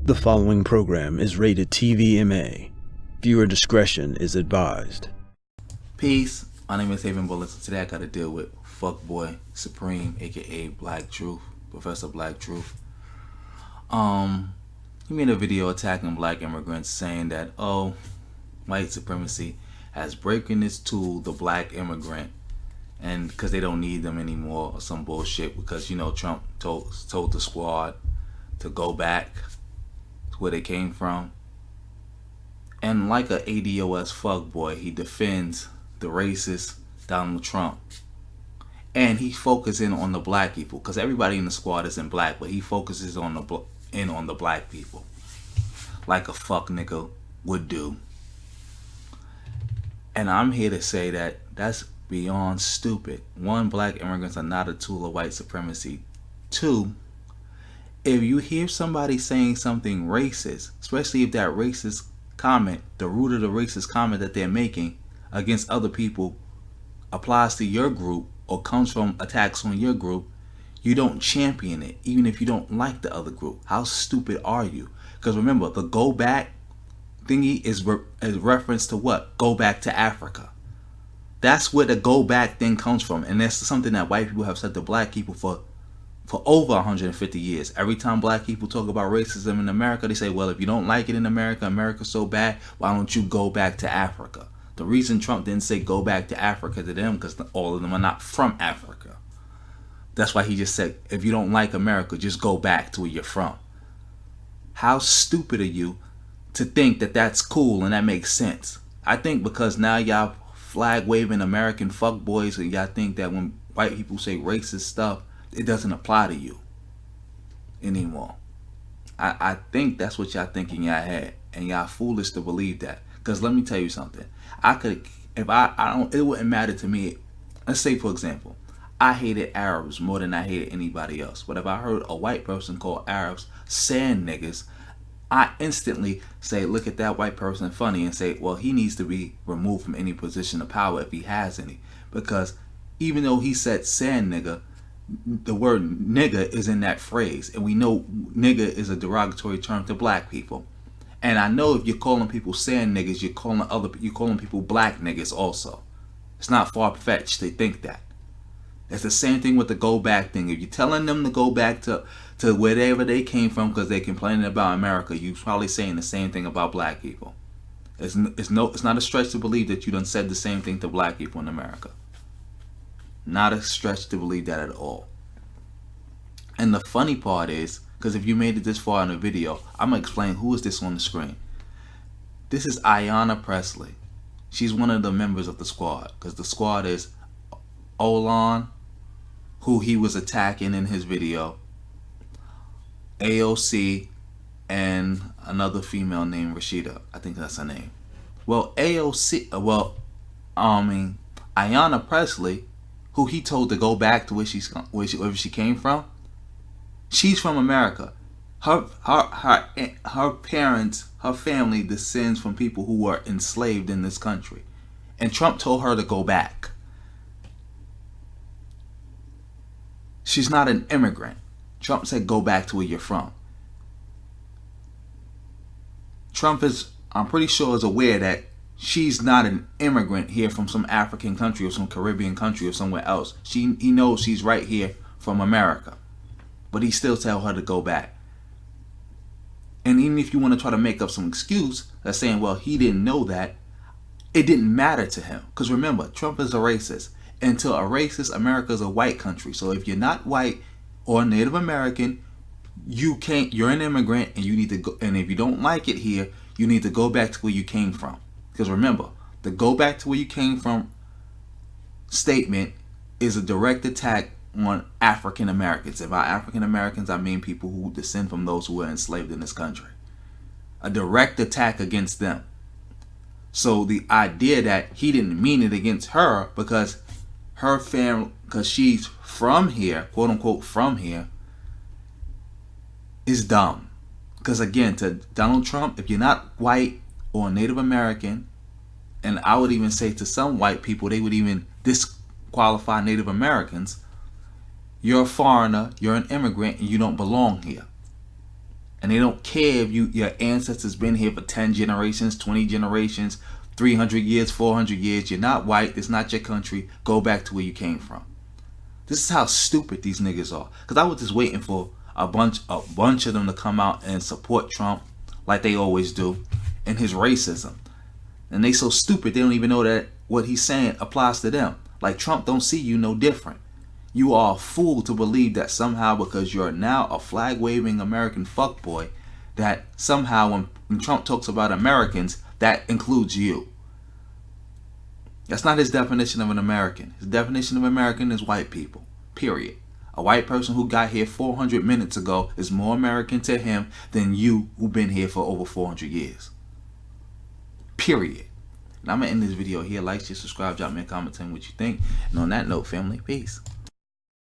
The following program is rated TVMA. Viewer discretion is advised. Peace. My name is Haven Bullets. Today I gotta deal with Fuckboy Supreme, aka Black Truth, Professor Black Truth. He made a video attacking black immigrants, saying that white supremacy has broken its tool, the black immigrant, and because they don't need them anymore or some bullshit. Because Trump told the squad to go back to where they came from. And like a ADOS fuckboy, he defends the racist Donald Trump. And he focusing on the black people, because everybody in the squad isn't black, but he focuses on the black people, like a fuck nigga would do. And I'm here to say that that's beyond stupid. One, black immigrants are not a tool of white supremacy. Two, if you hear somebody saying something racist, especially if that racist comment, the root of the racist comment that they're making against other people applies to your group or comes from attacks on your group, you don't champion it, even if you don't like the other group. How stupid are you? Because remember, the go back thingy is reference to what? Go back to Africa. That's where the go back thing comes from. And that's something that white people have said to black people for over 150 years. Every time black people talk about racism in America, they say, well, if you don't like it in America, America's so bad, why don't you go back to Africa? The reason Trump didn't say go back to Africa to them, because all of them are not from Africa. That's why he just said, if you don't like America, just go back to where you're from. How stupid are you to think that that's cool and that makes sense? I think because now y'all flag waving American fuckboys, and y'all think that when white people say racist stuff, it doesn't apply to you anymore. I think that's what y'all think in y'all head, and y'all foolish to believe that. Because let me tell you something. It wouldn't matter to me. Let's say, for example, I hated Arabs more than I hated anybody else. But if I heard a white person call Arabs sand niggas, I instantly say, look at that white person funny, and say, well, he needs to be removed from any position of power if he has any. Because even though he said sand nigga, the word nigga is in that phrase, and we know nigga is a derogatory term to black people. And I know if you're calling people sand niggas, you're calling people black niggas also. It's not far-fetched to think that. It's the same thing with the go back thing. If you're telling them to go back to wherever they came from because they're complaining about America, you're probably saying the same thing about black people. It's not a stretch to believe that you done said the same thing to black people in America. Not a stretch to believe that at all. And the funny part is, because if you made it this far in the video, I'm going to explain who is this on the screen. This is Ayanna Presley. She's one of the members of the squad, because the squad is Olan, who he was attacking in his video, AOC, and another female named Rashida. I think that's her name. Well, Ayanna Presley, who he told to go back to where she came from, she's from America. Her parents, her family descends from people who were enslaved in this country. And Trump told her to go back. She's not an immigrant. Trump said go back to where you're from. Trump I'm pretty sure, is aware that she's not an immigrant here from some African country or some Caribbean country or somewhere else. He knows she's right here from America. But he still tells her to go back. And even if you want to try to make up some excuse that's saying, well, he didn't know that, it didn't matter to him. Because remember, Trump is a racist. And to a racist, America is a white country. So if you're not white or Native American, you're an immigrant, and you need to go. And if you don't like it here, you need to go back to where you came from. Because remember, the go back to where you came from statement is a direct attack on African Americans. And by African Americans, I mean people who descend from those who were enslaved in this country. A direct attack against them. So the idea that he didn't mean it against her because her family, because she's from here, quote unquote from here, is dumb. Because again, to Donald Trump, if you're not white or Native American, and I would even say to some white people, they would even disqualify Native Americans, you're a foreigner, you're an immigrant, and you don't belong here. And they don't care if your ancestors been here for 10 generations, 20 generations, 300 years, 400 years. You're not white. It's not your country. Go back to where you came from. This is how stupid these niggas are. Because I was just waiting for a bunch of them to come out and support Trump like they always do and his racism. And they so stupid they don't even know that what he's saying applies to them. Like Trump don't see you no different. You are a fool to believe that somehow because you're now a flag-waving American fuckboy, that somehow when Trump talks about Americans, that includes you. That's not his definition of an American. His definition of American is white people, period. A white person who got here 400 minutes ago is more American to him than you who've been here for over 400 years. Period. And I'm going to end this video here. Like, share, subscribe, drop me a comment, tell me what you think. And on that note, family, peace.